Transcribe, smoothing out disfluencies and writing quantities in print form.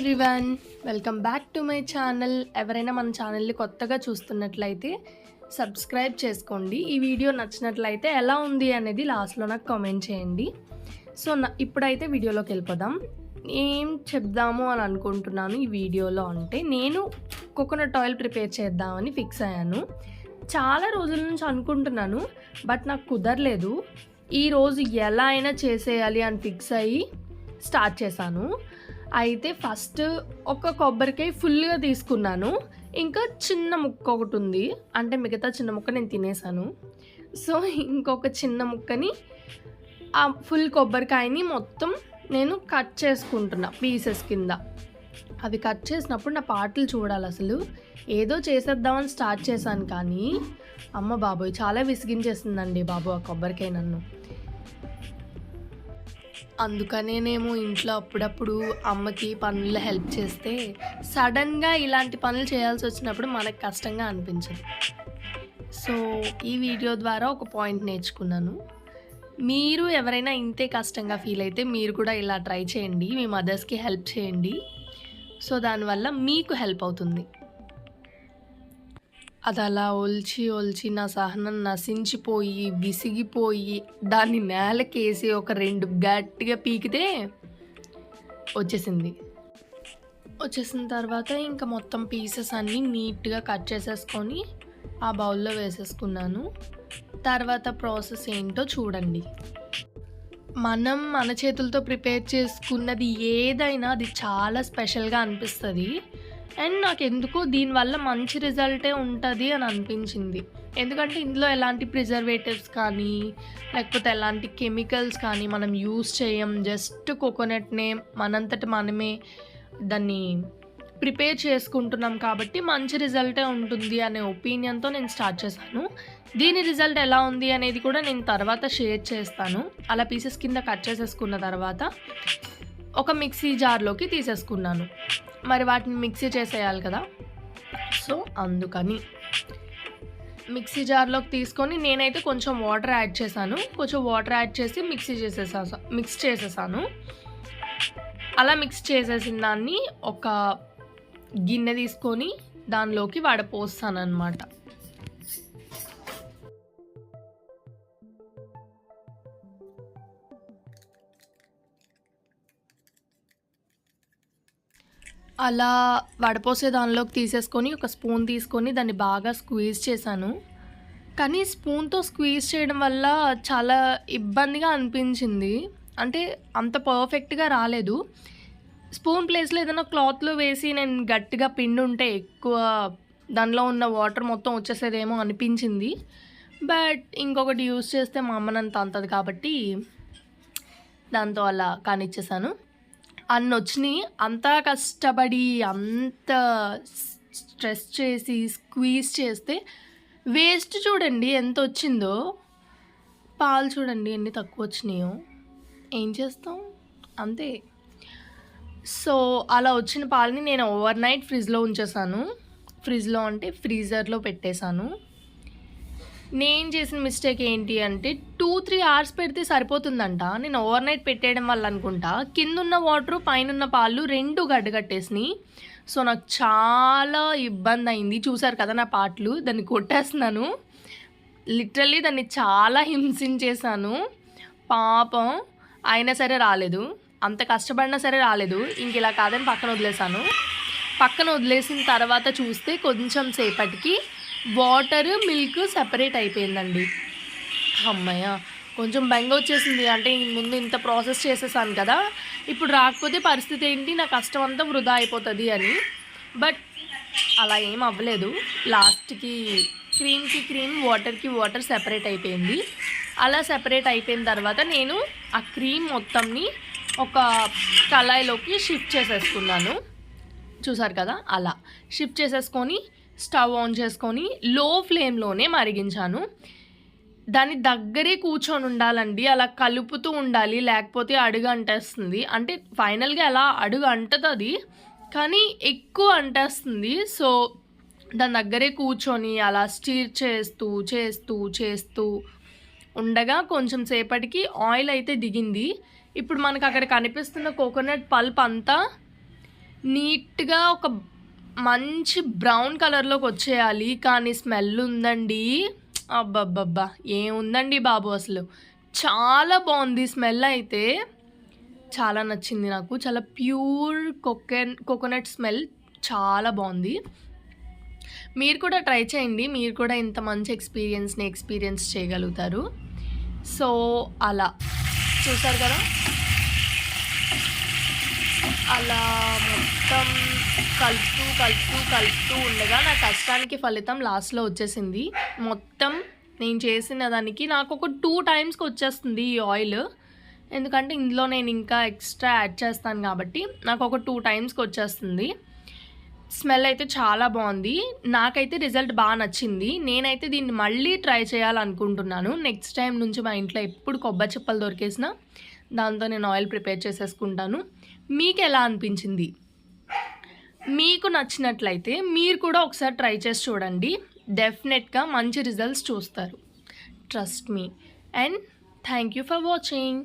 Everyone, welcome back to my channel. ఎవరైనా మన ఛానల్ని కొత్తగా చూస్తున్నట్లయితే సబ్స్క్రైబ్ చేసుకోండి. ఈ వీడియో నచ్చినట్లయితే ఎలా ఉంది అనేది లాస్ట్లో నాకు కామెంట్ చేయండి. సో ఇప్పుడైతే వీడియోలోకి వెళ్ళిపోదాం. ఏం చెప్దాము అని అనుకుంటున్నాను ఈ వీడియోలో అంటే, నేను కోకోనట్ ఆయిల్ ప్రిపేర్ చేద్దామని ఫిక్స్ అయ్యాను. చాలా రోజుల నుంచి అనుకుంటున్నాను, బట్ నాకు కుదరలేదు. ఈరోజు ఎలా అయినా చేసేయాలి అని ఫిక్స్ అయ్యి స్టార్ట్ చేశాను. అయితే ఫస్ట్ ఒక కొబ్బరికాయ ఫుల్గా తీసుకున్నాను. ఇంకా చిన్న ముక్క ఒకటి ఉంది, అంటే మిగతా చిన్న ముక్క నేను తినేసాను. సో ఇంకొక చిన్న ముక్కని ఆ ఫుల్ కొబ్బరికాయని మొత్తం నేను కట్ చేసుకుంటున్నా పీసెస్ కింద. అవి కట్ చేసినప్పుడు నా పాటలు చూడాలి. అసలు ఏదో చేసేద్దామని స్టార్ట్ చేశాను, కానీ అమ్మ బాబోయ్ చాలా విసిగించేసిందండి బాబు ఆ కొబ్బరికాయ నన్ను. అందుకనేనేమో ఇంట్లో అప్పుడప్పుడు అమ్మకి పనుల్లో హెల్ప్ చేస్తే సడన్గా ఇలాంటి పనులు చేయాల్సి వచ్చినప్పుడు మనకు కష్టంగా అనిపించదు. సో ఈ వీడియో ద్వారా ఒక పాయింట్ నేర్చుకున్నాను. మీరు ఎవరైనా ఇంతే కష్టంగా ఫీల్ అయితే మీరు కూడా ఇలా ట్రై చేయండి, మీ మదర్స్కి హెల్ప్ చేయండి. సో దానివల్ల మీకు హెల్ప్ అవుతుంది. అది అలా ఒలిచి నా సహనం నశించిపోయి విసిగిపోయి దాన్ని నేలకేసి ఒక 2 గట్టిగా పీకితే వచ్చేసిన తర్వాత ఇంకా మొత్తం పీసెస్ అన్నీ నీట్గా కట్ చేసేసుకొని ఆ బౌల్లో వేసేసుకున్నాను. తర్వాత ప్రాసెస్ ఏంటో చూడండి. మనం మన చేతులతో ప్రిపేర్ చేసుకున్నది ఏదైనా అది చాలా స్పెషల్గా అనిపిస్తుంది. అండ్ నాకు ఎందుకో దీనివల్ల మంచి రిజల్టే ఉంటుంది అని అనిపించింది. ఎందుకంటే ఇందులో ఎలాంటి ప్రిజర్వేటివ్స్ కానీ లేకపోతే ఎలాంటి కెమికల్స్ కానీ మనం యూస్ చేయం. జస్ట్ కోకోనట్నే మనంతట మనమే దాన్ని ప్రిపేర్ చేసుకుంటున్నాం కాబట్టి మంచి రిజల్టే ఉంటుంది అనే ఒపీనియన్తో నేను స్టార్ట్ చేశాను. దీని రిజల్ట్ ఎలా ఉంది అనేది కూడా నేను తర్వాత షేర్ చేస్తాను. అలా పీసెస్ కింద కట్ చేసేసుకున్న తర్వాత ఒక మిక్సీ జార్లోకి తీసేసుకున్నాను. మరి వాటిని మిక్సీ చేసేయాలి కదా, సో అందుకని మిక్సీ జార్లోకి తీసుకొని నేనైతే కొంచెం వాటర్ యాడ్ చేశాను. కొంచెం వాటర్ యాడ్ చేసి మిక్స్ చేసేసాను. అలా మిక్స్ చేసేసిన దాన్ని ఒక గిన్నె తీసుకొని దానిలోకి వడపోస్తాను అన్నమాట. అలా వడపోసే దానిలోకి తీసేసుకొని ఒక స్పూన్ తీసుకొని దాన్ని బాగా స్క్వీజ్ చేశాను. కానీ స్పూన్తో స్క్వీజ్ చేయడం వల్ల చాలా ఇబ్బందిగా అనిపించింది. అంటే అంత పర్ఫెక్ట్గా రాలేదు. స్పూన్ ప్లేస్లో ఏదైనా క్లాత్లో వేసి నేను గట్టిగా పిండి ఉంటే ఎక్కువ దానిలో ఉన్న వాటర్ మొత్తం వచ్చేసేదేమో అనిపించింది. బట్ ఇంకొకటి యూస్ చేస్తే మా అమ్మనంత అంతది కాబట్టి దాంతో అలా కానిచ్చేసాను. అన్నొచ్చినాయి. అంతా కష్టపడి అంత స్ట్రెస్ చేసి స్క్వీజ్ చేస్తే వేస్ట్ చూడండి ఎంత వచ్చిందో. పాలు చూడండి ఎన్ని తక్కువ వచ్చినాయో. ఏం చేస్తాం, అంతే. సో అలా వచ్చిన పాలని నేను ఓవర్ నైట్ ఫ్రిడ్జ్లో ఉంచేసాను. ఫ్రిడ్జ్లో అంటే ఫ్రీజర్లో పెట్టేశాను. నేను చేసిన మిస్టేక్ ఏంటి అంటే 2-3 అవర్స్ పెడితే సరిపోతుందంట. నేను ఓవర్ నైట్ పెట్టేయడం వల్ల అనుకుంటా కింద ఉన్న వాటర్ పైన ఉన్న పాలు 2 గడ్డగట్టేసినాయి. సో నాకు చాలా ఇబ్బంది అయింది. చూసారు కదా నా పాటలు, దాన్ని కొట్టేస్తున్నాను. లిటరల్లీ దాన్ని చాలా హింసించేశాను పాపం. అయినా సరే రాలేదు, అంత కష్టపడినా సరే రాలేదు. ఇంక ఇలా కాదని పక్కన వదిలేసిన తర్వాత చూస్తే కొంచెం సేపటికి వాటర్ మిల్క్ సెపరేట్ అయిపోయిందండి. అమ్మయ్య, కొంచెం బెంగ వచ్చేసింది. అంటే ముందు ఇంత ప్రాసెస్ చేసేసాను కదా, ఇప్పుడు రాకపోతే పరిస్థితి ఏంటి, నా కష్టం అంతా వృధా అయిపోతుంది అని. బట్ అలా ఏం అవ్వలేదు. లాస్ట్కి క్రీమ్కి క్రీమ్, వాటర్కి వాటర్ సెపరేట్ అయిపోయింది. అలా సెపరేట్ అయిపోయిన తర్వాత నేను ఆ క్రీమ్ మొత్తంని ఒక కళాయిలోకి షిఫ్ట్ చేసేసుకున్నాను. చూసారు కదా, అలా షిఫ్ట్ చేసేసుకొని స్టవ్ ఆన్ చేసుకొని లో ఫ్లేమ్లోనే మరిగించాను. దాని దగ్గరే కూర్చొని ఉండాలండి, అలా కలుపుతూ ఉండాలి, లేకపోతే అడుగు అంటేస్తుంది. అంటే ఫైనల్గా అలా అడుగు అంటుతుంది, కానీ ఎక్కువ అంటేస్తుంది. సో దాని దగ్గరే కూర్చొని అలా స్టీర్ చేస్తూ చేస్తూ చేస్తూ ఉండగా కొంచెం సేపటికి ఆయిల్ అయితే దిగింది. ఇప్పుడు మనకు అక్కడ కనిపిస్తున్న కోకోనట్ పల్ప్ అంతా నీట్‌గా ఒక మంచి బ్రౌన్ కలర్‌లోకి వచ్చేయాలి. కానీ స్మెల్ ఉందండి. అబ్బబ్బబ్బా! ఏముందండి బాబు అసలు. చాలా బావుంది స్మెల్ అయితే. చాలా నచ్చింది నాకు. చాలా ప్యూర్ కోకోనట్ స్మెల్ చాలా బావుంది. మీరు కూడా ట్రై చేయండి. మీరు కూడా ఇంత మంచి ఎక్స్‌పీరియన్స్ చేయగలుగుతారు. సో, అలా. చూసారు కదా! అలా మొత్తం కలుపుతూ ఉండగా నా కష్టానికి ఫలితం లాస్ట్‌లో వచ్చేసింది. మొత్తం నేను చేసిన దానికి నాకొక 2 టైమ్స్‌కి వచ్చేస్తుంది ఈ ఆయిల్. ఎందుకంటే ఇందులో నేను ఇంకా ఎక్స్‌ట్రా యాడ్ చేస్తాను కాబట్టి నాకొక 2 టైమ్స్‌కి వచ్చేస్తుంది. స్మెల్ అయితే చాలా బావుంది. నాకైతే రిజల్ట్ నచ్చింది. నేనైతే దీన్ని మళ్ళీ ట్రై చేయాలనుకుంటున్నాను. నెక్స్ట్ టైమ్ నుంచి మా ఇంట్లో ఎప్పుడు కొబ్బరి చిప్పలు దొరికేసినా దాంతో నేను ఆయిల్ ప్రిపేర్ చేసేసుకుంటాను. మీకెలా అనిపించింది? మీకు నచ్చినట్లయితే మీరు కూడా ఒకసారి ట్రై చేసి చూడండి. డెఫినెట్‌గా మంచి రిజల్ట్స్ చూస్తారు. Trust me. And thank you for watching.